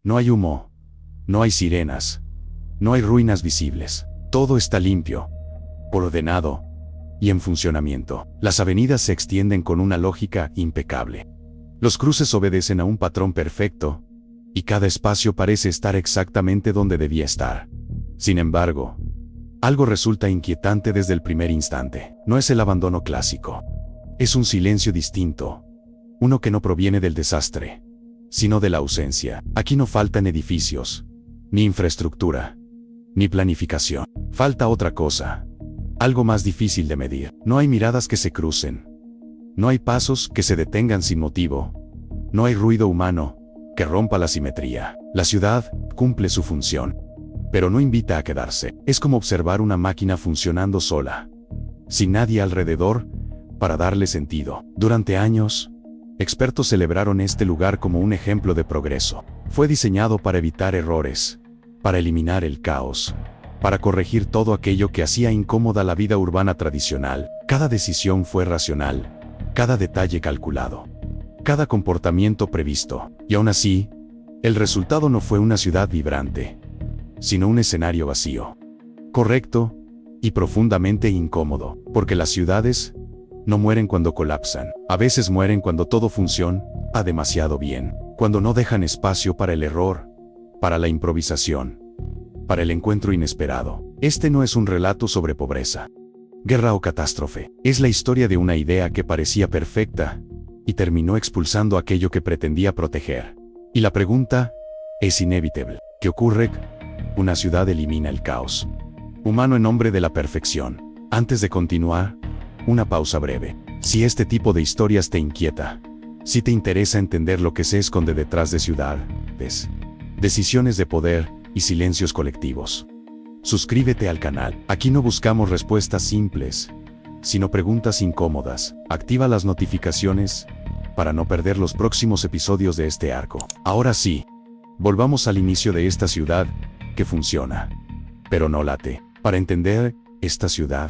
No hay humo, no hay sirenas, no hay ruinas visibles. Todo está limpio, ordenado y en funcionamiento. Las avenidas se extienden con una lógica impecable. Los cruces obedecen a un patrón perfecto, y cada espacio parece estar exactamente donde debía estar. Sin embargo, algo resulta inquietante desde el primer instante. No es el abandono clásico. Es un silencio distinto, uno que no proviene del desastre, sino de la ausencia. Aquí no faltan edificios, ni infraestructura, ni planificación. Falta otra cosa, algo más difícil de medir. No hay miradas que se crucen. No hay pasos que se detengan sin motivo. No hay ruido humano que rompa la simetría. La ciudad cumple su función, pero no invita a quedarse. Es como observar una máquina funcionando sola, sin nadie alrededor para darle sentido. Durante años, expertos celebraron este lugar como un ejemplo de progreso. Fue diseñado para evitar errores, para eliminar el caos, para corregir todo aquello que hacía incómoda la vida urbana tradicional. Cada decisión fue racional, cada detalle calculado, cada comportamiento previsto. Y aún así, el resultado no fue una ciudad vibrante, sino un escenario vacío, correcto y profundamente incómodo. Porque las ciudades no mueren cuando colapsan. A veces mueren cuando todo funciona demasiado bien, cuando no dejan espacio para el error, para la improvisación, para el encuentro inesperado. Este no es un relato sobre pobreza, guerra o catástrofe. Es la historia de una idea que parecía perfecta y terminó expulsando aquello que pretendía proteger. Y la pregunta es inevitable. ¿Qué ocurre? Una ciudad elimina el caos humano en nombre de la perfección. Antes de continuar, una pausa breve. Si este tipo de historias te inquieta, si te interesa entender lo que se esconde detrás de ciudades, decisiones de poder y silencios colectivos, suscríbete al canal. Aquí no buscamos respuestas simples, sino preguntas incómodas. Activa las notificaciones para no perder los próximos episodios de este arco. Ahora sí, volvamos al inicio de esta ciudad que funciona, pero no late. Para entender esta ciudad,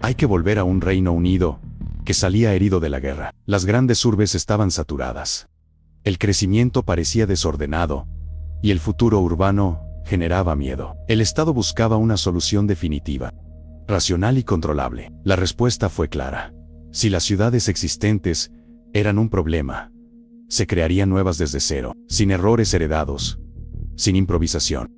hay que volver a un Reino Unido que salía herido de la guerra. Las grandes urbes estaban saturadas. El crecimiento parecía desordenado, y el futuro urbano generaba miedo. El Estado buscaba una solución definitiva, racional y controlable. La respuesta fue clara. Si las ciudades existentes eran un problema, se crearían nuevas desde cero, sin errores heredados, sin improvisación,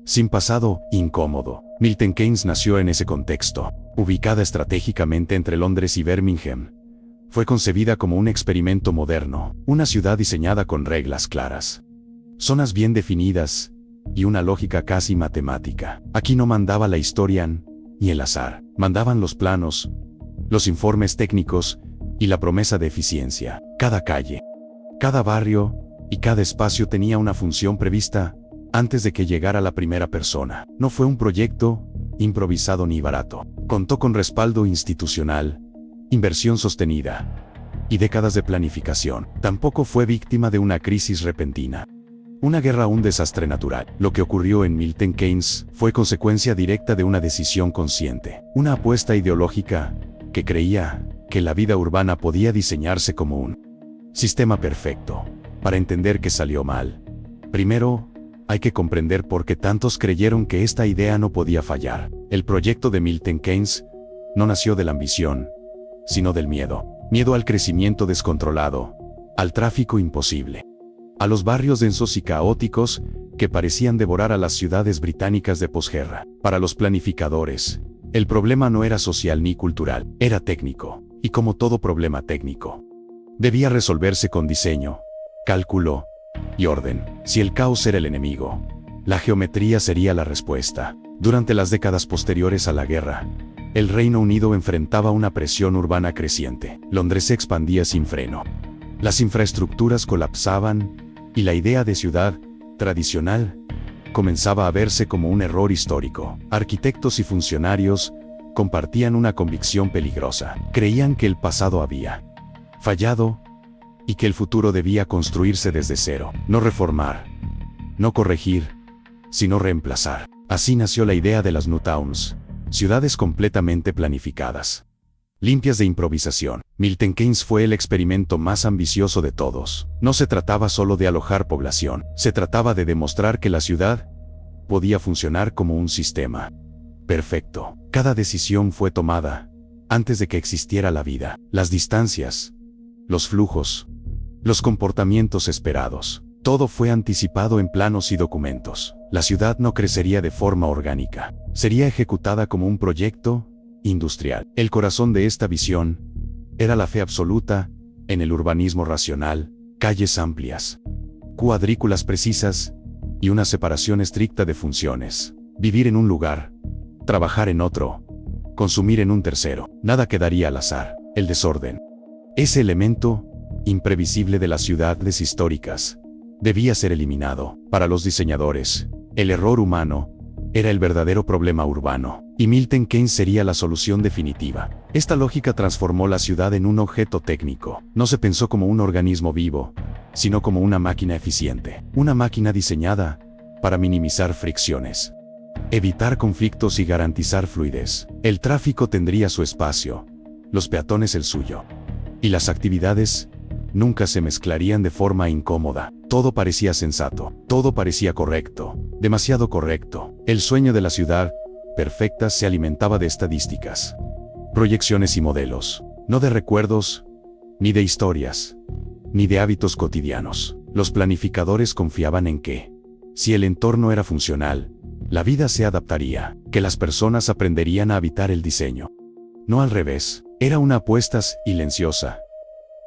sin pasado incómodo. Milton Keynes nació en ese contexto. Ubicada estratégicamente entre Londres y Birmingham, fue concebida como un experimento moderno, una ciudad diseñada con reglas claras, zonas bien definidas y una lógica casi matemática. Aquí no mandaba la historia ni el azar, mandaban los planos, los informes técnicos y la promesa de eficiencia. Cada calle, cada barrio y cada espacio tenía una función prevista antes de que llegara la primera persona. No fue un proyecto improvisado ni barato. Contó con respaldo institucional, inversión sostenida y décadas de planificación. Tampoco fue víctima de una crisis repentina, una guerra o un desastre natural. Lo que ocurrió en Milton Keynes fue consecuencia directa de una decisión consciente, una apuesta ideológica que creía que la vida urbana podía diseñarse como un sistema perfecto. Para entender que salió mal, primero hay que comprender por qué tantos creyeron que esta idea no podía fallar. El proyecto de Milton Keynes no nació de la ambición, sino del miedo. Miedo al crecimiento descontrolado, al tráfico imposible, a los barrios densos y caóticos que parecían devorar a las ciudades británicas de posguerra. Para los planificadores, el problema no era social ni cultural, era técnico, y como todo problema técnico, debía resolverse con diseño, cálculo y orden. Si el caos era el enemigo, la geometría sería la respuesta. Durante las décadas posteriores a la guerra, el Reino Unido enfrentaba una presión urbana creciente. Londres se expandía sin freno. Las infraestructuras colapsaban, y la idea de ciudad tradicional comenzaba a verse como un error histórico. Arquitectos y funcionarios compartían una convicción peligrosa. Creían que el pasado había fallado y que el futuro debía construirse desde cero. No reformar, no corregir, sino reemplazar. Así nació la idea de las New Towns, ciudades completamente planificadas, limpias de improvisación. Milton Keynes fue el experimento más ambicioso de todos. No se trataba solo de alojar población, se trataba de demostrar que la ciudad podía funcionar como un sistema perfecto. Cada decisión fue tomada antes de que existiera la vida. Las distancias, los flujos, los comportamientos esperados. Todo fue anticipado en planos y documentos. La ciudad no crecería de forma orgánica. Sería ejecutada como un proyecto industrial. El corazón de esta visión era la fe absoluta en el urbanismo racional, calles amplias, cuadrículas precisas y una separación estricta de funciones. Vivir en un lugar, trabajar en otro, consumir en un tercero. Nada quedaría al azar. El desorden, ese elemento imprevisible de las ciudades históricas, debía ser eliminado. Para los diseñadores, el error humano era el verdadero problema urbano, y Milton Keynes sería la solución definitiva. Esta lógica transformó la ciudad en un objeto técnico. No se pensó como un organismo vivo, sino como una máquina eficiente. Una máquina diseñada para minimizar fricciones, evitar conflictos y garantizar fluidez. El tráfico tendría su espacio, los peatones el suyo, y las actividades nunca se mezclarían de forma incómoda. Todo parecía sensato, todo parecía correcto, demasiado correcto. El sueño de la ciudad perfecta se alimentaba de estadísticas, proyecciones y modelos, no de recuerdos, ni de historias, ni de hábitos cotidianos. Los planificadores confiaban en que, si el entorno era funcional, la vida se adaptaría, que las personas aprenderían a habitar el diseño. No al revés. Era una apuesta silenciosa,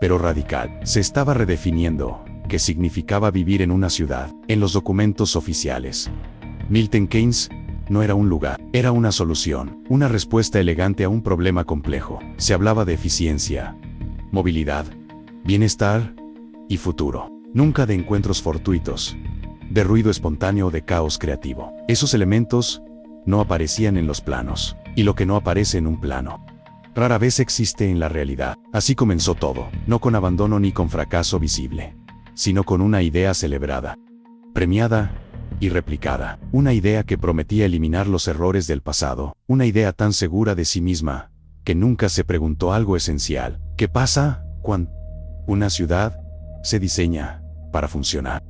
pero radical. Se estaba redefiniendo qué significaba vivir en una ciudad. En los documentos oficiales, Milton Keynes no era un lugar, era una solución, una respuesta elegante a un problema complejo. Se hablaba de eficiencia, movilidad, bienestar y futuro. Nunca de encuentros fortuitos, de ruido espontáneo o de caos creativo. Esos elementos no aparecían en los planos, y lo que no aparece en un plano rara vez existe en la realidad. Así comenzó todo, no con abandono ni con fracaso visible, sino con una idea celebrada, premiada y replicada. Una idea que prometía eliminar los errores del pasado, una idea tan segura de sí misma, que nunca se preguntó algo esencial. ¿Qué pasa cuando una ciudad se diseña para funcionar,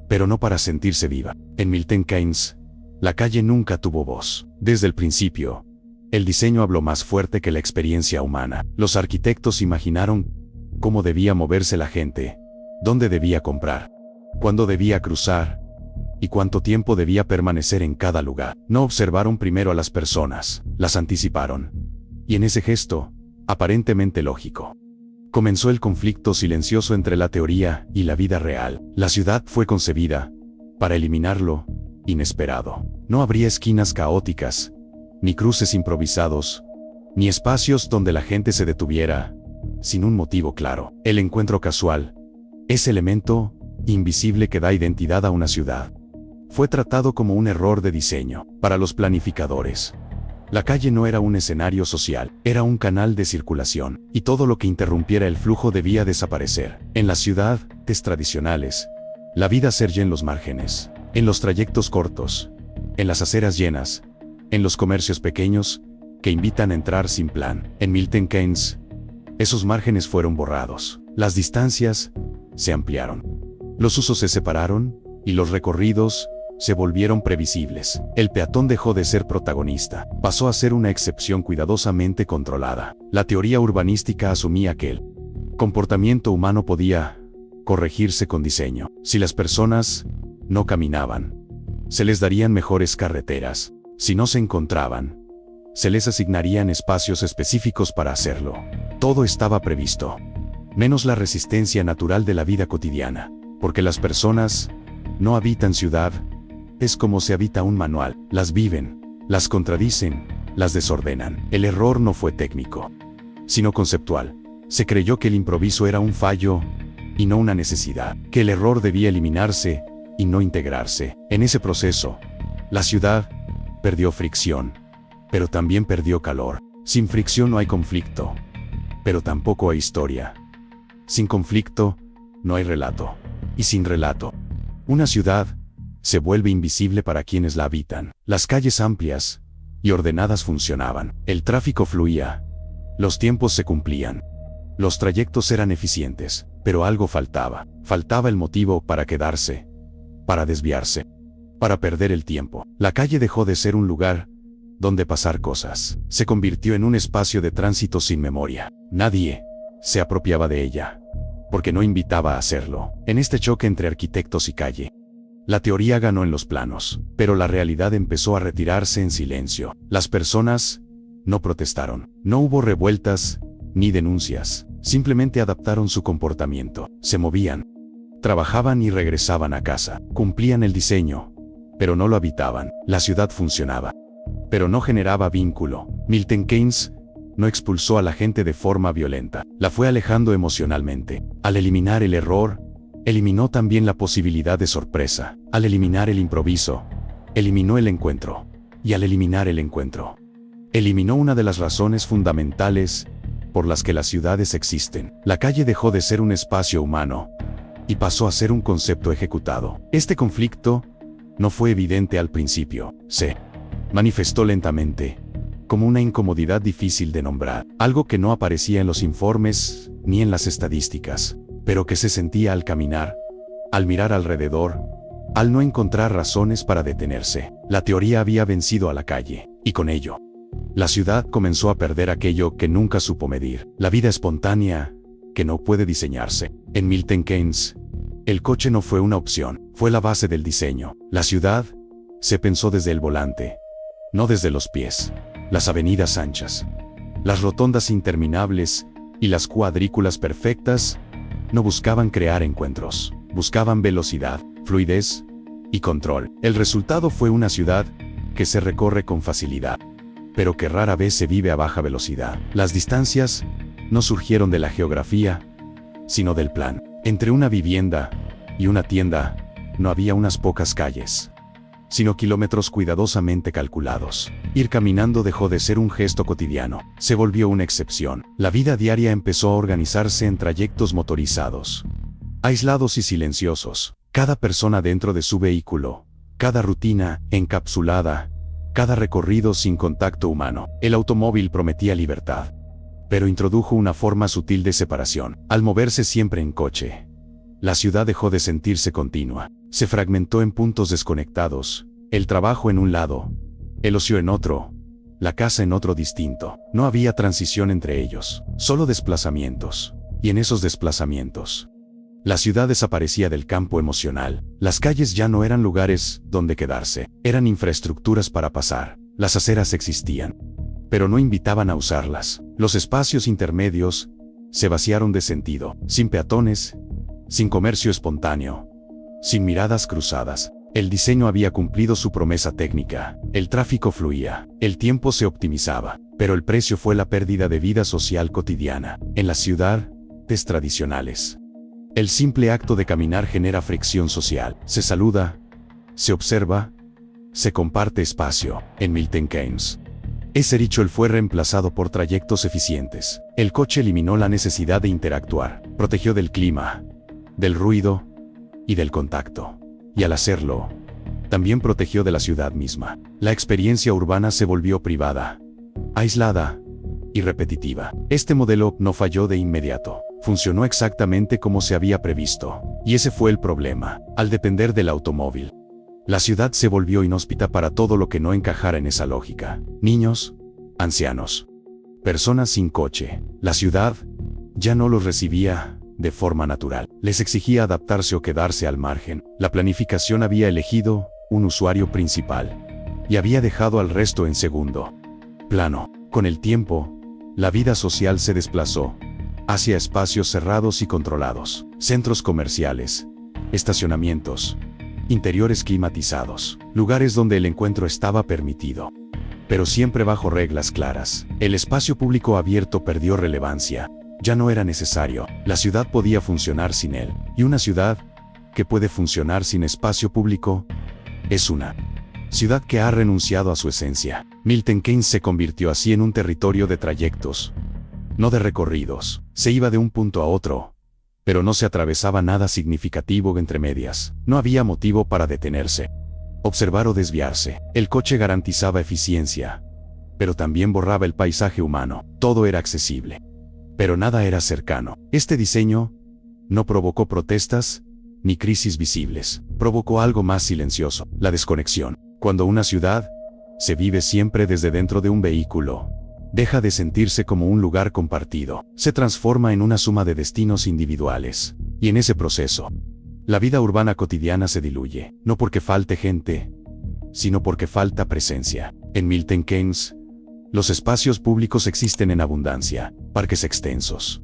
pero no para sentirse viva? En Milton Keynes, la calle nunca tuvo voz. Desde el principio, el diseño habló más fuerte que la experiencia humana. Los arquitectos imaginaron cómo debía moverse la gente, dónde debía comprar, cuándo debía cruzar y cuánto tiempo debía permanecer en cada lugar. No observaron primero a las personas, las anticiparon. Y en ese gesto, aparentemente lógico, comenzó el conflicto silencioso entre la teoría y la vida real. La ciudad fue concebida para eliminar lo inesperado. No habría esquinas caóticas, ni cruces improvisados, ni espacios donde la gente se detuviera sin un motivo claro. El encuentro casual, ese elemento invisible que da identidad a una ciudad, fue tratado como un error de diseño. Para los planificadores, la calle no era un escenario social, era un canal de circulación, y todo lo que interrumpiera el flujo debía desaparecer. En las ciudades tradicionales, la vida se ergue en los márgenes, en los trayectos cortos, en las aceras llenas, en los comercios pequeños, que invitan a entrar sin plan. En Milton Keynes, esos márgenes fueron borrados. Las distancias se ampliaron. Los usos se separaron, y los recorridos se volvieron previsibles. El peatón dejó de ser protagonista, pasó a ser una excepción cuidadosamente controlada. La teoría urbanística asumía que el comportamiento humano podía corregirse con diseño. Si las personas no caminaban, se les darían mejores carreteras. Si no se encontraban, se les asignarían espacios específicos para hacerlo. Todo estaba previsto, menos la resistencia natural de la vida cotidiana, porque las personas no habitan ciudad, es como se habita un manual. Las viven, las contradicen, las desordenan. El error no fue técnico, sino conceptual. Se creyó que el improviso era un fallo y no una necesidad, que el error debía eliminarse y no integrarse. En ese proceso, la ciudad perdió fricción, pero también perdió calor. Sin fricción no hay conflicto, pero tampoco hay historia. Sin conflicto, no hay relato. Y sin relato, una ciudad se vuelve invisible para quienes la habitan. Las calles amplias y ordenadas funcionaban. El tráfico fluía. Los tiempos se cumplían. Los trayectos eran eficientes, pero algo faltaba. Faltaba el motivo para quedarse, para desviarse, para perder el tiempo. La calle dejó de ser un lugar donde pasar cosas. Se convirtió en un espacio de tránsito sin memoria. Nadie se apropiaba de ella, porque no invitaba a hacerlo. En este choque entre arquitectos y calle, la teoría ganó en los planos, pero la realidad empezó a retirarse en silencio. Las personas no protestaron. No hubo revueltas ni denuncias. Simplemente adaptaron su comportamiento. Se movían, trabajaban y regresaban a casa. Cumplían el diseño, pero no lo habitaban. La ciudad funcionaba, pero no generaba vínculo. Milton Keynes no expulsó a la gente de forma violenta. La fue alejando emocionalmente. Al eliminar el error, eliminó también la posibilidad de sorpresa. Al eliminar el improviso, eliminó el encuentro. Y al eliminar el encuentro, eliminó una de las razones fundamentales por las que las ciudades existen. La calle dejó de ser un espacio humano y pasó a ser un concepto ejecutado. Este conflicto no fue evidente al principio. Se manifestó lentamente, como una incomodidad difícil de nombrar, algo que no aparecía en los informes ni en las estadísticas, pero que se sentía al caminar, al mirar alrededor, al no encontrar razones para detenerse. La teoría había vencido a la calle, y con ello, la ciudad comenzó a perder aquello que nunca supo medir, la vida espontánea, que no puede diseñarse. En Milton Keynes, el coche no fue una opción, fue la base del diseño. La ciudad se pensó desde el volante, no desde los pies. Las avenidas anchas, las rotondas interminables y las cuadrículas perfectas no buscaban crear encuentros, buscaban velocidad, fluidez y control. El resultado fue una ciudad que se recorre con facilidad, pero que rara vez se vive a baja velocidad. Las distancias no surgieron de la geografía, sino del plan. Entre una vivienda y una tienda no había unas pocas calles, sino kilómetros cuidadosamente calculados. Ir caminando dejó de ser un gesto cotidiano, se volvió una excepción. La vida diaria empezó a organizarse en trayectos motorizados, aislados y silenciosos. Cada persona dentro de su vehículo, cada rutina encapsulada, cada recorrido sin contacto humano. El automóvil prometía libertad, pero introdujo una forma sutil de separación. Al moverse siempre en coche, la ciudad dejó de sentirse continua. Se fragmentó en puntos desconectados, el trabajo en un lado, el ocio en otro, la casa en otro distinto. No había transición entre ellos, solo desplazamientos. Y en esos desplazamientos, la ciudad desaparecía del campo emocional. Las calles ya no eran lugares donde quedarse, eran infraestructuras para pasar. Las aceras existían, pero no invitaban a usarlas. Los espacios intermedios se vaciaron de sentido, sin peatones, sin comercio espontáneo, sin miradas cruzadas. El diseño había cumplido su promesa técnica, el tráfico fluía, el tiempo se optimizaba, pero el precio fue la pérdida de vida social cotidiana. En las ciudades tradicionales, el simple acto de caminar genera fricción social. Se saluda, se observa, se comparte espacio. En Milton Keynes, ese ritual fue reemplazado por trayectos eficientes. El coche eliminó la necesidad de interactuar, protegió del clima, del ruido y del contacto. Y al hacerlo, también protegió de la ciudad misma. La experiencia urbana se volvió privada, aislada y repetitiva. Este modelo no falló de inmediato. Funcionó exactamente como se había previsto. Y ese fue el problema. Al depender del automóvil, la ciudad se volvió inhóspita para todo lo que no encajara en esa lógica. Niños, ancianos, personas sin coche. La ciudad ya no los recibía de forma natural. Les exigía adaptarse o quedarse al margen. La planificación había elegido un usuario principal y había dejado al resto en segundo plano. Con el tiempo, la vida social se desplazó hacia espacios cerrados y controlados, centros comerciales, estacionamientos, interiores climatizados, lugares donde el encuentro estaba permitido, pero siempre bajo reglas claras. El espacio público abierto perdió relevancia, ya no era necesario. La ciudad podía funcionar sin él, y una ciudad que puede funcionar sin espacio público es una ciudad que ha renunciado a su esencia. Milton Keynes se convirtió así en un territorio de trayectos, no de recorridos. Se iba de un punto a otro, pero no se atravesaba nada significativo entre medias. No había motivo para detenerse, observar o desviarse. El coche garantizaba eficiencia, pero también borraba el paisaje humano. Todo era accesible, pero nada era cercano. Este diseño no provocó protestas ni crisis visibles. Provocó algo más silencioso: la desconexión. Cuando una ciudad se vive siempre desde dentro de un vehículo, deja de sentirse como un lugar compartido. Se transforma en una suma de destinos individuales. Y en ese proceso, la vida urbana cotidiana se diluye, no porque falte gente, sino porque falta presencia. En Milton Keynes, los espacios públicos existen en abundancia: parques extensos,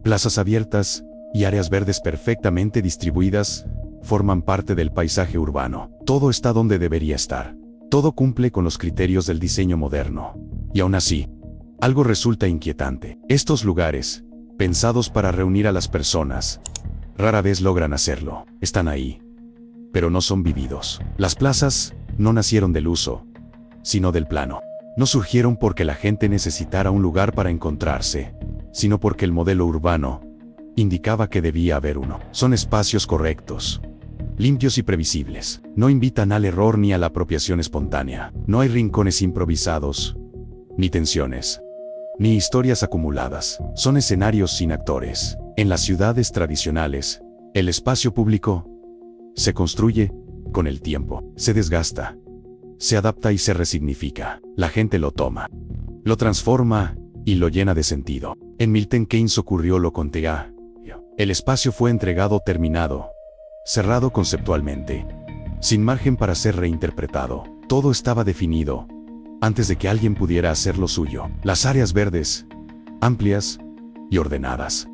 plazas abiertas y áreas verdes perfectamente distribuidas forman parte del paisaje urbano. Todo está donde debería estar. Todo cumple con los criterios del diseño moderno. Y aún así, algo resulta inquietante. Estos lugares, pensados para reunir a las personas, rara vez logran hacerlo. Están ahí, pero no son vividos. Las plazas no nacieron del uso, sino del plano. No surgieron porque la gente necesitara un lugar para encontrarse, sino porque el modelo urbano indicaba que debía haber uno. Son espacios correctos, limpios y previsibles. No invitan al error ni a la apropiación espontánea. No hay rincones improvisados, ni tensiones, ni historias acumuladas. Son escenarios sin actores. En las ciudades tradicionales, el espacio público se construye con el tiempo. Se desgasta, se adapta y se resignifica. La gente lo toma, lo transforma y lo llena de sentido. En Milton Keynes ocurrió lo contrario. El espacio fue entregado terminado, cerrado conceptualmente, sin margen para ser reinterpretado. Todo estaba definido antes de que alguien pudiera hacer lo suyo. Las áreas verdes, amplias y ordenadas,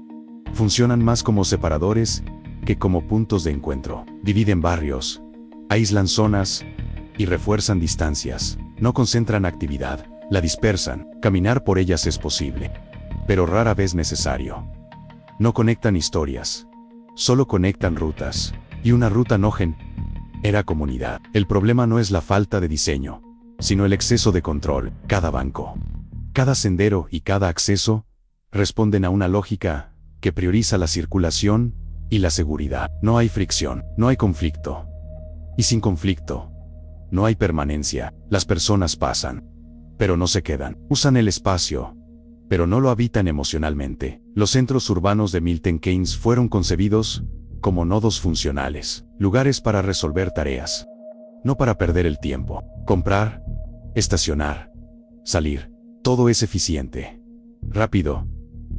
funcionan más como separadores que como puntos de encuentro. Dividen barrios, aíslan zonas y refuerzan distancias. No concentran actividad, la dispersan. Caminar por ellas es posible, pero rara vez necesario. No conectan historias, solo conectan rutas. Y una ruta no genera comunidad. El problema no es la falta de diseño, sino el exceso de control. Cada banco, cada sendero y cada acceso responden a una lógica que prioriza la circulación y la seguridad. No hay fricción, no hay conflicto. Y sin conflicto, no hay permanencia. Las personas pasan, pero no se quedan. Usan el espacio, pero no lo habitan emocionalmente. Los centros urbanos de Milton Keynes fueron concebidos como nodos funcionales, lugares para resolver tareas, no para perder el tiempo. Comprar, estacionar, salir, todo es eficiente, rápido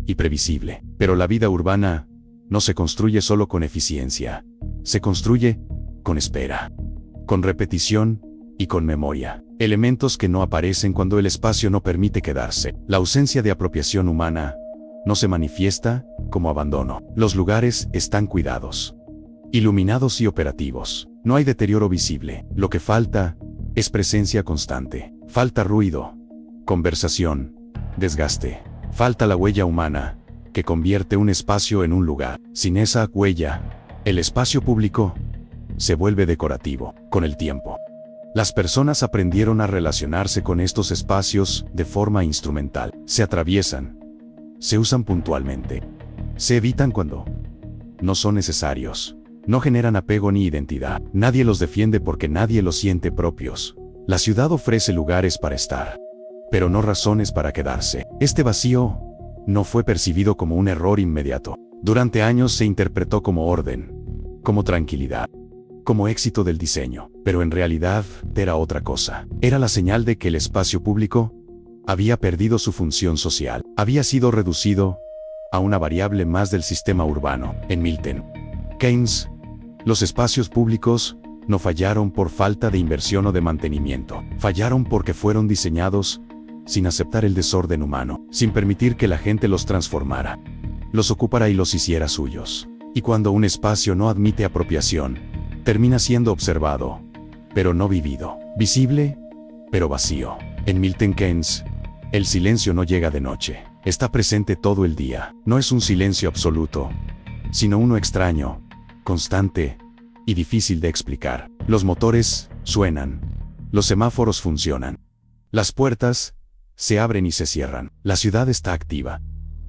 y previsible. Pero la vida urbana no se construye solo con eficiencia, se construye con espera, con repetición y con memoria. Elementos que no aparecen cuando el espacio no permite quedarse. La ausencia de apropiación humana no se manifiesta como abandono. Los lugares están cuidados, iluminados y operativos. No hay deterioro visible. Lo que falta es presencia constante. Falta ruido, conversación, desgaste. Falta la huella humana que convierte un espacio en un lugar. Sin esa huella, el espacio público se vuelve decorativo. Con el tiempo, las personas aprendieron a relacionarse con estos espacios de forma instrumental. Se atraviesan, se usan puntualmente, se evitan cuando no son necesarios. No generan apego ni identidad. Nadie los defiende porque nadie los siente propios. La ciudad ofrece lugares para estar, pero no razones para quedarse. Este vacío no fue percibido como un error inmediato. Durante años se interpretó como orden, como tranquilidad, como éxito del diseño. Pero en realidad era otra cosa. Era la señal de que el espacio público había perdido su función social. Había sido reducido a una variable más del sistema urbano. En Milton Keynes, los espacios públicos no fallaron por falta de inversión o de mantenimiento. Fallaron porque fueron diseñados sin aceptar el desorden humano, sin permitir que la gente los transformara, los ocupara y los hiciera suyos. Y cuando un espacio no admite apropiación, termina siendo observado, pero no vivido. Visible, pero vacío. En Milton Keynes, el silencio no llega de noche. Está presente todo el día. No es un silencio absoluto, sino uno extraño, constante y difícil de explicar. Los motores suenan, los semáforos funcionan, las puertas se abren y se cierran. La ciudad está activa,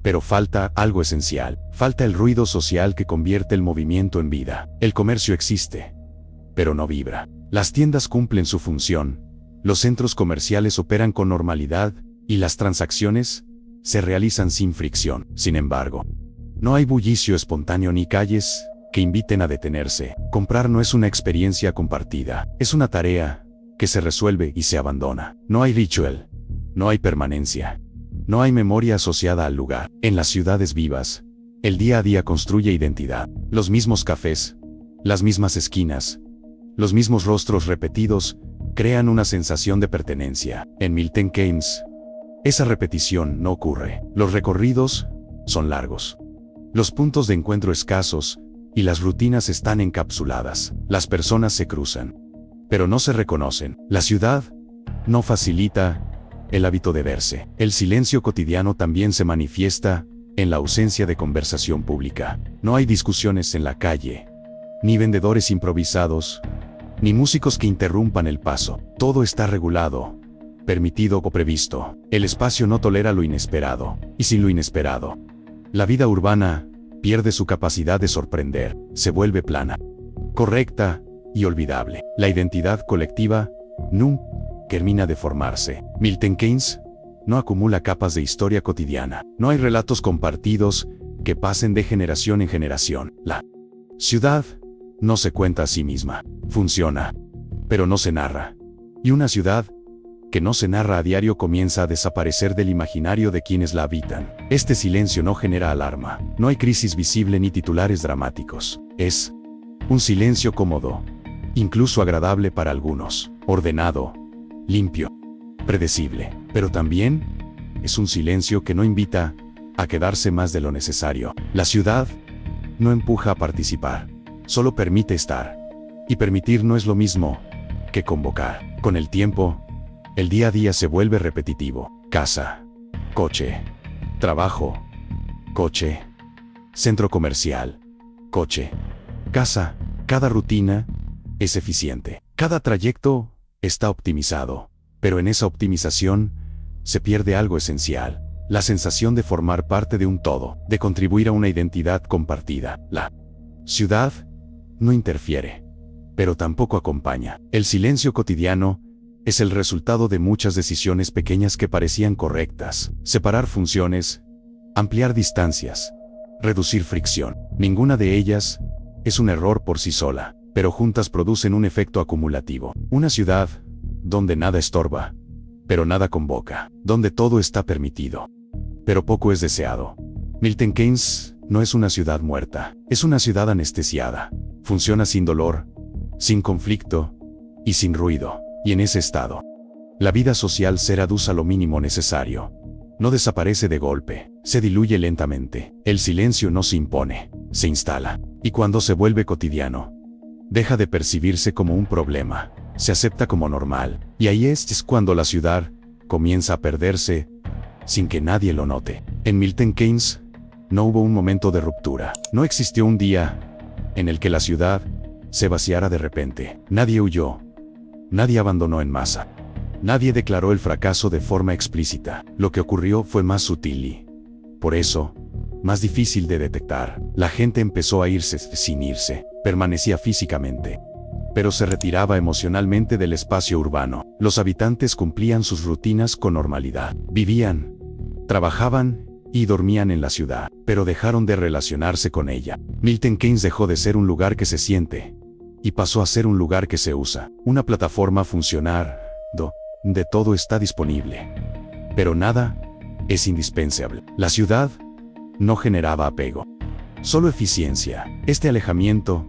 pero falta algo esencial. Falta el ruido social que convierte el movimiento en vida. El comercio existe, pero no vibra. Las tiendas cumplen su función, Los centros comerciales operan con normalidad y las transacciones se realizan sin fricción. Sin embargo, no hay bullicio espontáneo ni calles que inviten a detenerse. Comprar no es una experiencia compartida, es una tarea que se resuelve y se abandona. No hay ritual, no hay permanencia, no hay memoria asociada al lugar. En las ciudades vivas, el día a día construye identidad. Los mismos cafés, las mismas esquinas, los mismos rostros repetidos crean una sensación de pertenencia. En Milton Keynes, esa repetición no ocurre. Los recorridos son largos, los puntos de encuentro escasos y las rutinas están encapsuladas. Las personas se cruzan, pero no se reconocen. La ciudad no facilita el hábito de verse. El silencio cotidiano también se manifiesta en la ausencia de conversación pública. No hay discusiones en la calle, ni vendedores improvisados, ni músicos que interrumpan el paso. Todo está regulado, permitido o previsto. El espacio no tolera lo inesperado, y sin lo inesperado, la vida urbana pierde su capacidad de sorprender, se vuelve plana, correcta y olvidable. La identidad colectiva nunca termina de formarse. Milton Keynes no acumula capas de historia cotidiana. No hay relatos compartidos que pasen de generación en generación. La ciudad no se cuenta a sí misma. Funciona, pero no se narra. Y una ciudad que no se narra a diario comienza a desaparecer del imaginario de quienes la habitan. Este silencio no genera alarma. No hay crisis visible ni titulares dramáticos. Es un silencio cómodo, incluso agradable para algunos. Ordenado, limpio, predecible. Pero también es un silencio que no invita a quedarse más de lo necesario. La ciudad no empuja a participar, solo permite estar. Y permitir no es lo mismo que convocar. Con el tiempo, el día a día se vuelve repetitivo. Casa, coche, trabajo, coche, centro comercial, coche, casa. Cada rutina es eficiente. Cada trayecto está optimizado. Pero en esa optimización se pierde algo esencial. La sensación de formar parte de un todo, de contribuir a una identidad compartida. La ciudad no interfiere, pero tampoco acompaña. El silencio cotidiano es el resultado de muchas decisiones pequeñas que parecían correctas. Separar funciones, ampliar distancias, reducir fricción. Ninguna de ellas es un error por sí sola, pero juntas producen un efecto acumulativo. Una ciudad donde nada estorba, pero nada convoca. Donde todo está permitido, pero poco es deseado. Milton Keynes no es una ciudad muerta, es una ciudad anestesiada. Funciona sin dolor, sin conflicto y sin ruido. Y en ese estado, la vida social se reduce a lo mínimo necesario. No desaparece de golpe, se diluye lentamente. El silencio no se impone, se instala. Y cuando se vuelve cotidiano, deja de percibirse como un problema, se acepta como normal. Y ahí es cuando la ciudad comienza a perderse, sin que nadie lo note. En Milton Keynes, no hubo un momento de ruptura. No existió un día en el que la ciudad se vaciara de repente. Nadie huyó. Nadie abandonó en masa. Nadie declaró el fracaso de forma explícita. Lo que ocurrió fue más sutil y, por eso, más difícil de detectar. La gente empezó a irse sin irse. Permanecía físicamente, pero se retiraba emocionalmente del espacio urbano. Los habitantes cumplían sus rutinas con normalidad. Vivían, trabajaban y dormían en la ciudad, pero dejaron de relacionarse con ella. Milton Keynes dejó de ser un lugar que se siente y pasó a ser un lugar que se usa. Una plataforma funcional donde todo está disponible, pero nada es indispensable. La ciudad no generaba apego, solo eficiencia. Este alejamiento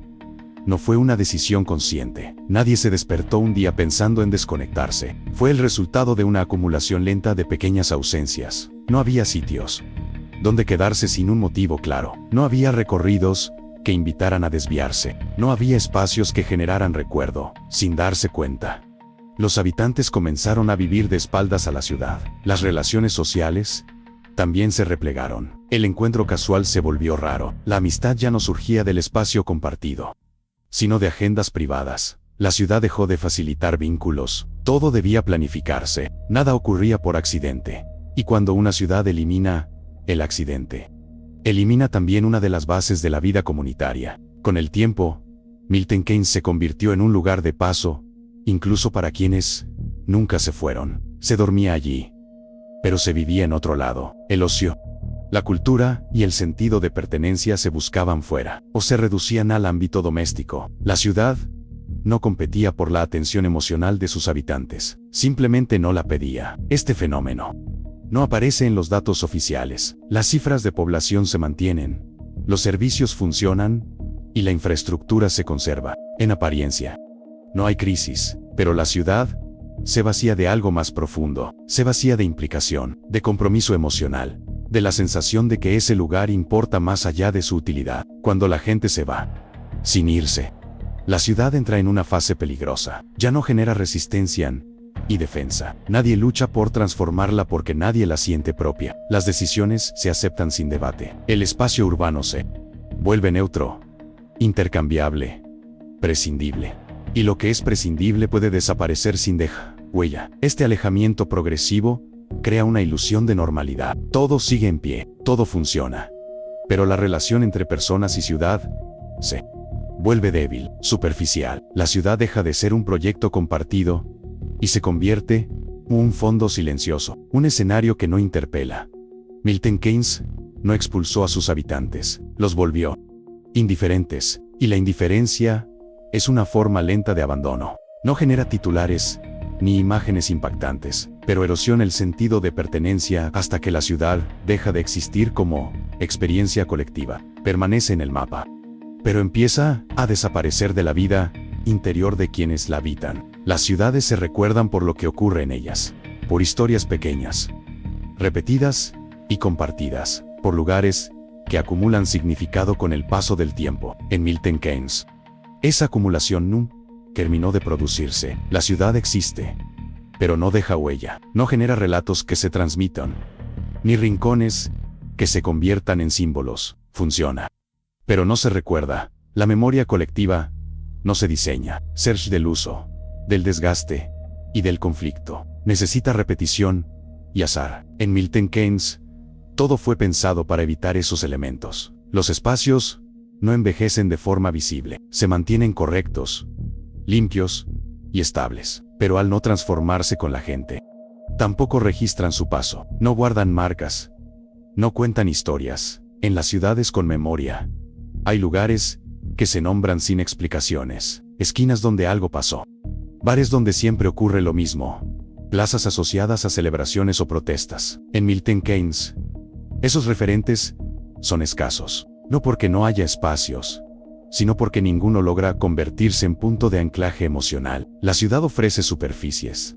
no fue una decisión consciente. Nadie se despertó un día pensando en desconectarse. Fue el resultado de una acumulación lenta de pequeñas ausencias. No había sitios donde quedarse sin un motivo claro. No había recorridos que invitaran a desviarse. No había espacios que generaran recuerdo, sin darse cuenta. Los habitantes comenzaron a vivir de espaldas a la ciudad. Las relaciones sociales también se replegaron. El encuentro casual se volvió raro. La amistad ya no surgía del espacio compartido, sino de agendas privadas. La ciudad dejó de facilitar vínculos. Todo debía planificarse. Nada ocurría por accidente. Y cuando una ciudad elimina el accidente, elimina también una de las bases de la vida comunitaria. Con el tiempo, Milton Keynes se convirtió en un lugar de paso, incluso para quienes nunca se fueron. Se dormía allí, pero se vivía en otro lado. El ocio, la cultura y el sentido de pertenencia se buscaban fuera, o se reducían al ámbito doméstico. La ciudad no competía por la atención emocional de sus habitantes, simplemente no la pedía. Este fenómeno no aparece en los datos oficiales. Las cifras de población se mantienen, los servicios funcionan y la infraestructura se conserva. En apariencia, no hay crisis, pero la ciudad se vacía de algo más profundo. Se vacía de implicación, de compromiso emocional, de la sensación de que ese lugar importa más allá de su utilidad. Cuando la gente se va, sin irse, la ciudad entra en una fase peligrosa. Ya no genera resistencia y defensa. Nadie lucha por transformarla porque nadie la siente propia. Las decisiones se aceptan sin debate. El espacio urbano se vuelve neutro, intercambiable, prescindible. Y lo que es prescindible puede desaparecer sin dejar huella. Este alejamiento progresivo crea una ilusión de normalidad. Todo sigue en pie, todo funciona. Pero la relación entre personas y ciudad se vuelve débil, superficial. La ciudad deja de ser un proyecto compartido y se convierte en un fondo silencioso, un escenario que no interpela. Milton Keynes no expulsó a sus habitantes, los volvió indiferentes, y la indiferencia es una forma lenta de abandono. No genera titulares ni imágenes impactantes, pero erosiona el sentido de pertenencia hasta que la ciudad deja de existir como experiencia colectiva. Permanece en el mapa, pero empieza a desaparecer de la vida interior de quienes la habitan. Las ciudades se recuerdan por lo que ocurre en ellas, por historias pequeñas, repetidas y compartidas, por lugares que acumulan significado con el paso del tiempo. En Milton Keynes, esa acumulación no terminó de producirse. La ciudad existe, pero no deja huella, no genera relatos que se transmitan, ni rincones que se conviertan en símbolos. Funciona, pero no se recuerda. La memoria colectiva no se diseña. Serge del uso, del desgaste y del conflicto. Necesita repetición y azar. En Milton Keynes, todo fue pensado para evitar esos elementos. Los espacios no envejecen de forma visible, se mantienen correctos, limpios y estables, pero al no transformarse con la gente, tampoco registran su paso, no guardan marcas, no cuentan historias. En las ciudades con memoria, hay lugares que se nombran sin explicaciones, esquinas donde algo pasó, bares donde siempre ocurre lo mismo, plazas asociadas a celebraciones o protestas. En Milton Keynes, esos referentes son escasos, no porque no haya espacios, sino porque ninguno logra convertirse en punto de anclaje emocional. La ciudad ofrece superficies,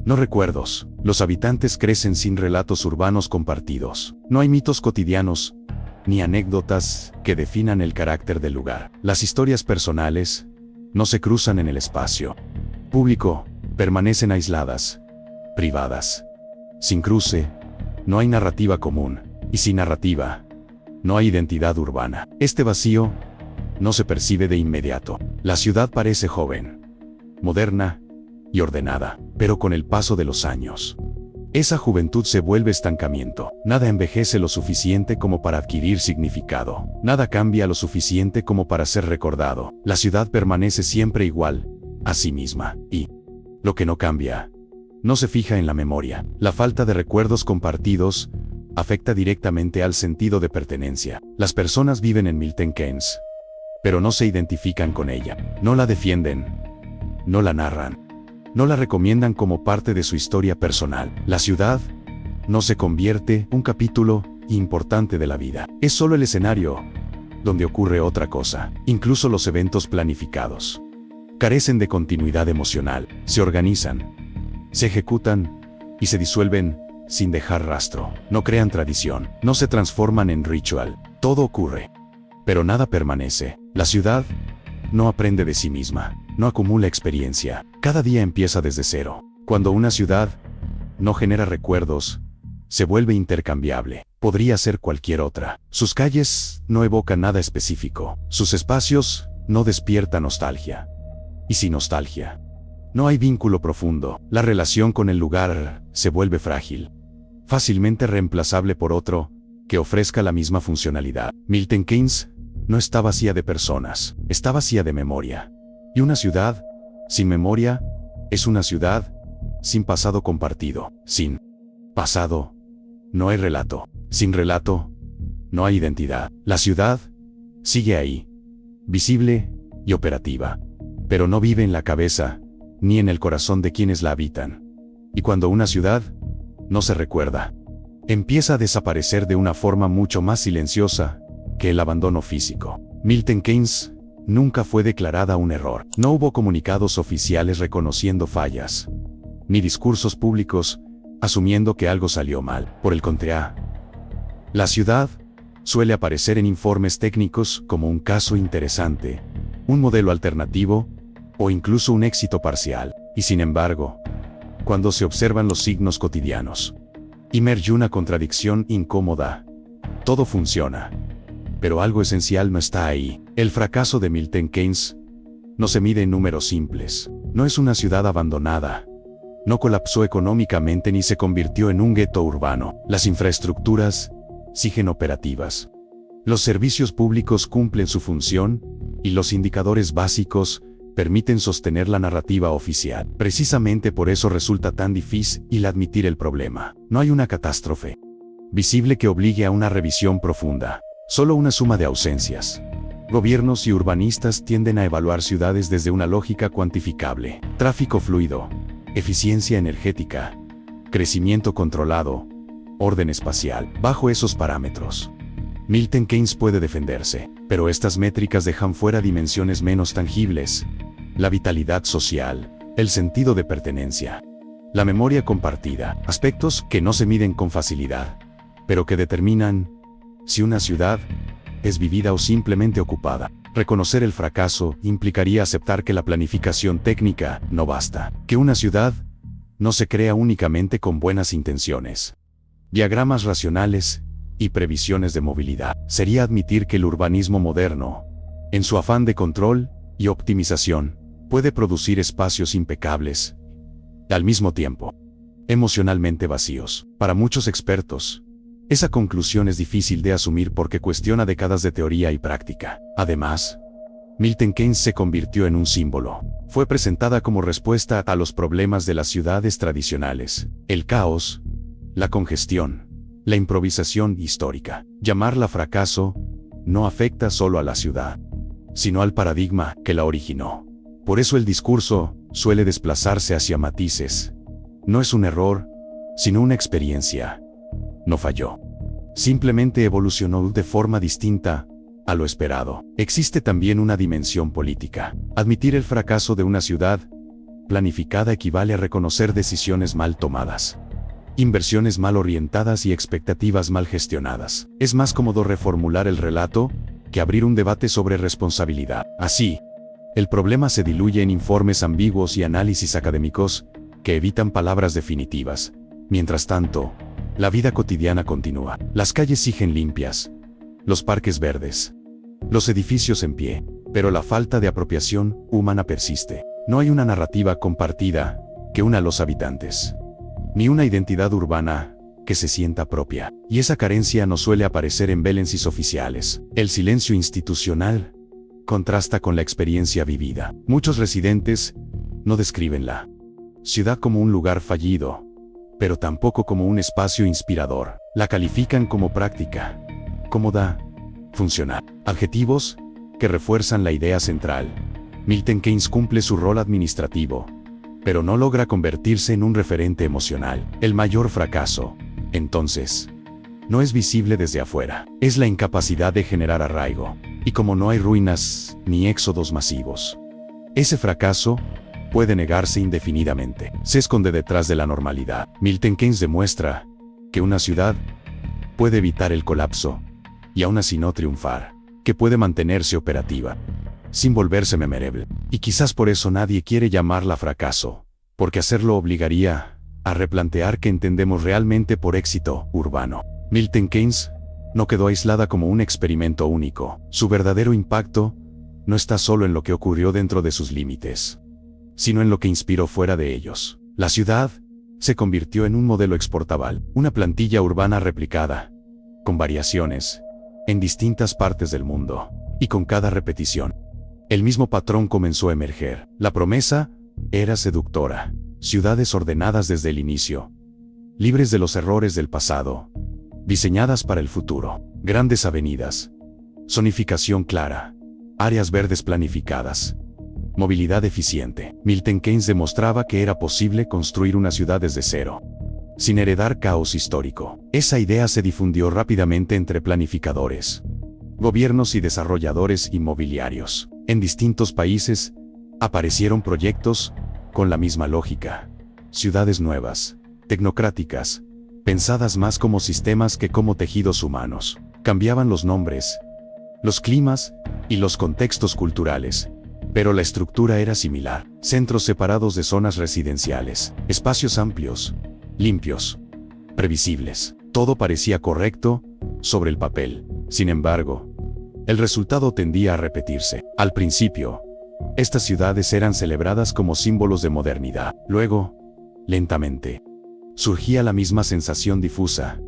no recuerdos. Los habitantes crecen sin relatos urbanos compartidos. No hay mitos cotidianos, ni anécdotas que definan el carácter del lugar. Las historias personales no se cruzan en el espacio público, permanecen aisladas, privadas. Sin cruce, no hay narrativa común, y sin narrativa, no hay identidad urbana. Este vacío no se percibe de inmediato. La ciudad parece joven, moderna y ordenada, pero con el paso de los años, esa juventud se vuelve estancamiento. Nada envejece lo suficiente como para adquirir significado. Nada cambia lo suficiente como para ser recordado. La ciudad permanece siempre igual a sí misma, y lo que no cambia no se fija en la memoria. La falta de recuerdos compartidos afecta directamente al sentido de pertenencia. Las personas viven en Milton Keynes, pero no se identifican con ella. No la defienden, no la narran, no la recomiendan como parte de su historia personal. La ciudad no se convierte en un capítulo importante de la vida. Es solo el escenario donde ocurre otra cosa. Incluso los eventos planificados carecen de continuidad emocional. Se organizan, se ejecutan y se disuelven sin dejar rastro. No crean tradición, no se transforman en ritual. Todo ocurre, pero nada permanece. La ciudad no aprende de sí misma, no acumula experiencia. Cada día empieza desde cero. Cuando una ciudad no genera recuerdos, se vuelve intercambiable. Podría ser cualquier otra. Sus calles no evocan nada específico. Sus espacios no despiertan nostalgia. Y sin nostalgia, no hay vínculo profundo. La relación con el lugar se vuelve frágil, fácilmente reemplazable por otro que ofrezca la misma funcionalidad. Milton Keynes no está vacía de personas, está vacía de memoria. Y una ciudad sin memoria es una ciudad sin pasado compartido. Sin pasado, no hay relato. Sin relato, no hay identidad. La ciudad sigue ahí, visible y operativa, pero no vive en la cabeza, ni en el corazón de quienes la habitan. Y cuando una ciudad no se recuerda, empieza a desaparecer de una forma mucho más silenciosa que el abandono físico. Milton Keynes nunca fue declarada un error. No hubo comunicados oficiales reconociendo fallas, ni discursos públicos asumiendo que algo salió mal. Por el contrario, la ciudad suele aparecer en informes técnicos como un caso interesante, un modelo alternativo o incluso un éxito parcial. Y sin embargo, cuando se observan los signos cotidianos, emerge una contradicción incómoda. Todo funciona, pero algo esencial no está ahí. El fracaso de Milton Keynes no se mide en números simples. No es una ciudad abandonada. No colapsó económicamente ni se convirtió en un gueto urbano. Las infraestructuras siguen operativas. Los servicios públicos cumplen su función, y los indicadores básicos permiten sostener la narrativa oficial. Precisamente por eso resulta tan difícil admitir el problema. No hay una catástrofe visible que obligue a una revisión profunda. Solo una suma de ausencias. Gobiernos y urbanistas tienden a evaluar ciudades desde una lógica cuantificable. Tráfico fluido, eficiencia energética, crecimiento controlado, orden espacial. Bajo esos parámetros, Milton Keynes puede defenderse, pero estas métricas dejan fuera dimensiones menos tangibles: la vitalidad social, el sentido de pertenencia, la memoria compartida, aspectos que no se miden con facilidad, pero que determinan si una ciudad es vivida o simplemente ocupada. Reconocer el fracaso implicaría aceptar que la planificación técnica no basta, que una ciudad no se crea únicamente con buenas intenciones, diagramas racionales y previsiones de movilidad. Sería admitir que el urbanismo moderno, en su afán de control y optimización, puede producir espacios impecables, al mismo tiempo emocionalmente vacíos. Para muchos expertos, esa conclusión es difícil de asumir porque cuestiona décadas de teoría y práctica. Además, Milton Keynes se convirtió en un símbolo. Fue presentada como respuesta a los problemas de las ciudades tradicionales: el caos, la congestión, la improvisación histórica. Llamarla fracaso no afecta solo a la ciudad, sino al paradigma que la originó. Por eso el discurso suele desplazarse hacia matices. No es un error, sino una experiencia. No falló. Simplemente evolucionó de forma distinta a lo esperado. Existe también una dimensión política. Admitir el fracaso de una ciudad planificada equivale a reconocer decisiones mal tomadas, inversiones mal orientadas y expectativas mal gestionadas. Es más cómodo reformular el relato que abrir un debate sobre responsabilidad. Así, el problema se diluye en informes ambiguos y análisis académicos que evitan palabras definitivas. Mientras tanto, la vida cotidiana continúa. Las calles siguen limpias, los parques verdes, los edificios en pie, pero la falta de apropiación humana persiste. No hay una narrativa compartida que una a los habitantes, ni una identidad urbana que se sienta propia. Y esa carencia no suele aparecer en balances oficiales. El silencio institucional contrasta con la experiencia vivida. Muchos residentes no describen la ciudad como un lugar fallido, pero tampoco como un espacio inspirador. La califican como práctica, cómoda, funcional. Adjetivos que refuerzan la idea central. Milton Keynes cumple su rol administrativo, pero no logra convertirse en un referente emocional. El mayor fracaso, entonces, no es visible desde afuera. Es la incapacidad de generar arraigo. Y como no hay ruinas ni éxodos masivos, ese fracaso puede negarse indefinidamente. Se esconde detrás de la normalidad. Milton Keynes demuestra que una ciudad puede evitar el colapso y aún así no triunfar, que puede mantenerse operativa sin volverse memorable. Y quizás por eso nadie quiere llamarla fracaso, porque hacerlo obligaría a replantear qué entendemos realmente por éxito urbano. Milton Keynes no quedó aislada como un experimento único. Su verdadero impacto no está solo en lo que ocurrió dentro de sus límites, sino en lo que inspiró fuera de ellos. La ciudad se convirtió en un modelo exportable, una plantilla urbana replicada, con variaciones, en distintas partes del mundo, y con cada repetición, el mismo patrón comenzó a emerger. La promesa era seductora: ciudades ordenadas desde el inicio, libres de los errores del pasado, diseñadas para el futuro, grandes avenidas, zonificación clara, áreas verdes planificadas, movilidad eficiente. Milton Keynes demostraba que era posible construir una ciudad desde cero, sin heredar caos histórico. Esa idea se difundió rápidamente entre planificadores, gobiernos y desarrolladores inmobiliarios. En distintos países, aparecieron proyectos con la misma lógica. Ciudades nuevas, tecnocráticas, pensadas más como sistemas que como tejidos humanos. Cambiaban los nombres, los climas y los contextos culturales, pero la estructura era similar. Centros separados de zonas residenciales, espacios amplios, limpios, previsibles. Todo parecía correcto sobre el papel. Sin embargo, el resultado tendía a repetirse. Al principio, estas ciudades eran celebradas como símbolos de modernidad. Luego, lentamente, surgía la misma sensación difusa.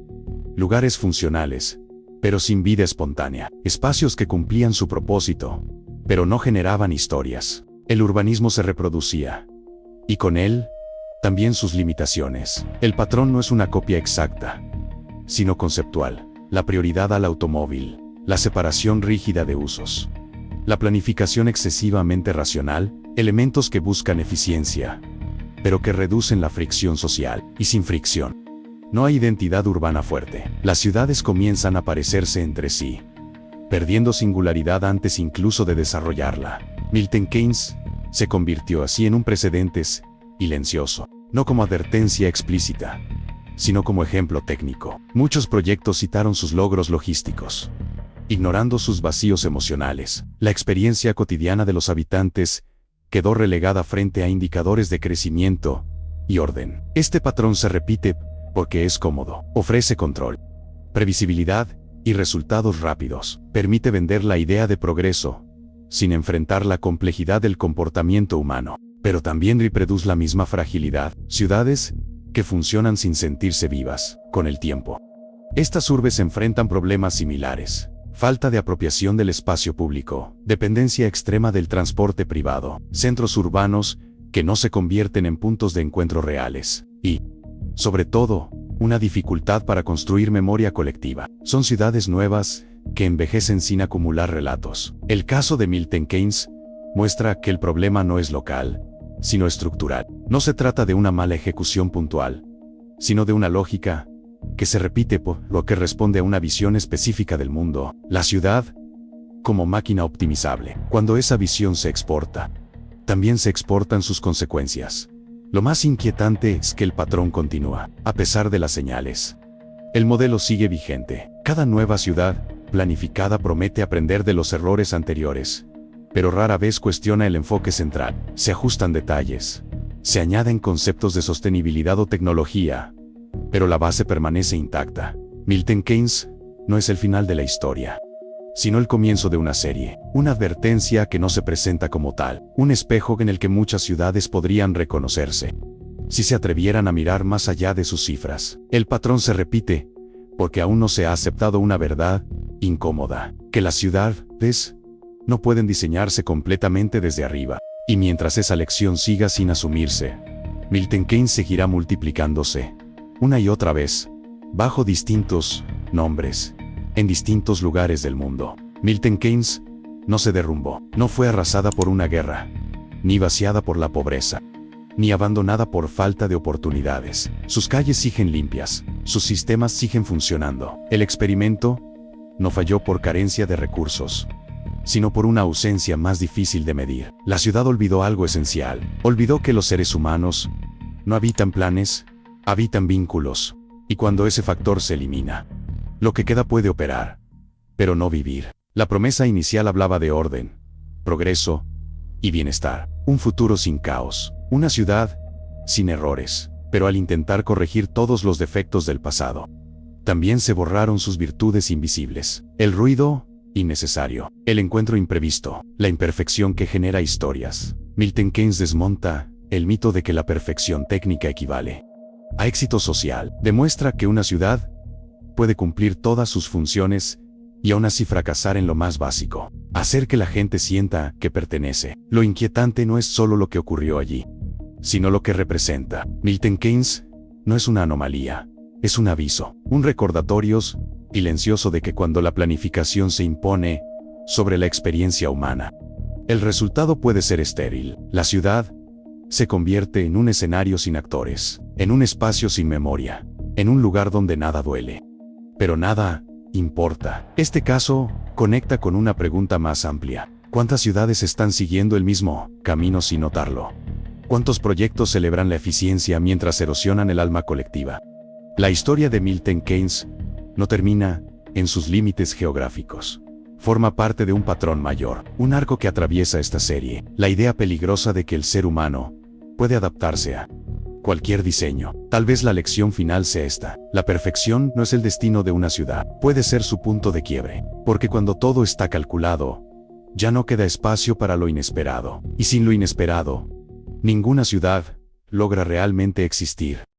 Lugares funcionales, pero sin vida espontánea. Espacios que cumplían su propósito, pero no generaban historias. El urbanismo se reproducía, y con él, también sus limitaciones. El patrón no es una copia exacta, sino conceptual. La prioridad al automóvil, la separación rígida de usos, la planificación excesivamente racional, elementos que buscan eficiencia, pero que reducen la fricción social. Y sin fricción, no hay identidad urbana fuerte. Las ciudades comienzan a parecerse entre sí, perdiendo singularidad antes incluso de desarrollarla. Milton Keynes se convirtió así en un precedente silencioso, no como advertencia explícita, sino como ejemplo técnico. Muchos proyectos citaron sus logros logísticos, ignorando sus vacíos emocionales. La experiencia cotidiana de los habitantes quedó relegada frente a indicadores de crecimiento y orden. Este patrón se repite porque es cómodo, ofrece control, previsibilidad y resultados rápidos. Permite vender la idea de progreso, sin enfrentar la complejidad del comportamiento humano. Pero también reproduce la misma fragilidad. Ciudades que funcionan sin sentirse vivas. Con el tiempo, estas urbes enfrentan problemas similares. Falta de apropiación del espacio público, dependencia extrema del transporte privado, centros urbanos que no se convierten en puntos de encuentro reales, y, sobre todo, una dificultad para construir memoria colectiva. Son ciudades nuevas que envejecen sin acumular relatos. El caso de Milton Keynes muestra que el problema no es local, sino estructural. No se trata de una mala ejecución puntual, sino de una lógica que se repite por lo que responde a una visión específica del mundo. La ciudad como máquina optimizable. Cuando esa visión se exporta, también se exportan sus consecuencias. Lo más inquietante es que el patrón continúa, a pesar de las señales. El modelo sigue vigente. Cada nueva ciudad planificada promete aprender de los errores anteriores, pero rara vez cuestiona el enfoque central. Se ajustan detalles, se añaden conceptos de sostenibilidad o tecnología, pero la base permanece intacta. Milton Keynes no es el final de la historia, sino el comienzo de una serie, una advertencia que no se presenta como tal, un espejo en el que muchas ciudades podrían reconocerse, si se atrevieran a mirar más allá de sus cifras. El patrón se repite, porque aún no se ha aceptado una verdad incómoda, que las ciudades no pueden diseñarse completamente desde arriba. Y mientras esa lección siga sin asumirse, Milton Keynes seguirá multiplicándose, una y otra vez, bajo distintos nombres, en distintos lugares del mundo. Milton Keynes no se derrumbó, no fue arrasada por una guerra, ni vaciada por la pobreza, ni abandonada por falta de oportunidades. Sus calles siguen limpias, sus sistemas siguen funcionando. El experimento no falló por carencia de recursos, sino por una ausencia más difícil de medir. La ciudad olvidó algo esencial, olvidó que los seres humanos no habitan planes, habitan vínculos, y cuando ese factor se elimina, lo que queda puede operar, pero no vivir. La promesa inicial hablaba de orden, progreso y bienestar, un futuro sin caos, una ciudad sin errores, pero al intentar corregir todos los defectos del pasado, también se borraron sus virtudes invisibles, el ruido innecesario, el encuentro imprevisto, la imperfección que genera historias. Milton Keynes desmonta el mito de que la perfección técnica equivale a éxito social. Demuestra que una ciudad puede cumplir todas sus funciones y aún así fracasar en lo más básico, hacer que la gente sienta que pertenece. Lo inquietante no es solo lo que ocurrió allí, sino lo que representa. Milton Keynes no es una anomalía, es un aviso, un recordatorio silencioso de que cuando la planificación se impone sobre la experiencia humana, el resultado puede ser estéril. La ciudad se convierte en un escenario sin actores, en un espacio sin memoria, en un lugar donde nada duele. Pero nada importa. Este caso conecta con una pregunta más amplia. ¿Cuántas ciudades están siguiendo el mismo camino sin notarlo? ¿Cuántos proyectos celebran la eficiencia mientras erosionan el alma colectiva? La historia de Milton Keynes no termina en sus límites geográficos. Forma parte de un patrón mayor, un arco que atraviesa esta serie, la idea peligrosa de que el ser humano puede adaptarse a cualquier diseño. Tal vez la lección final sea esta: la perfección no es el destino de una ciudad, puede ser su punto de quiebre, porque cuando todo está calculado, ya no queda espacio para lo inesperado, y sin lo inesperado, ninguna ciudad logra realmente existir.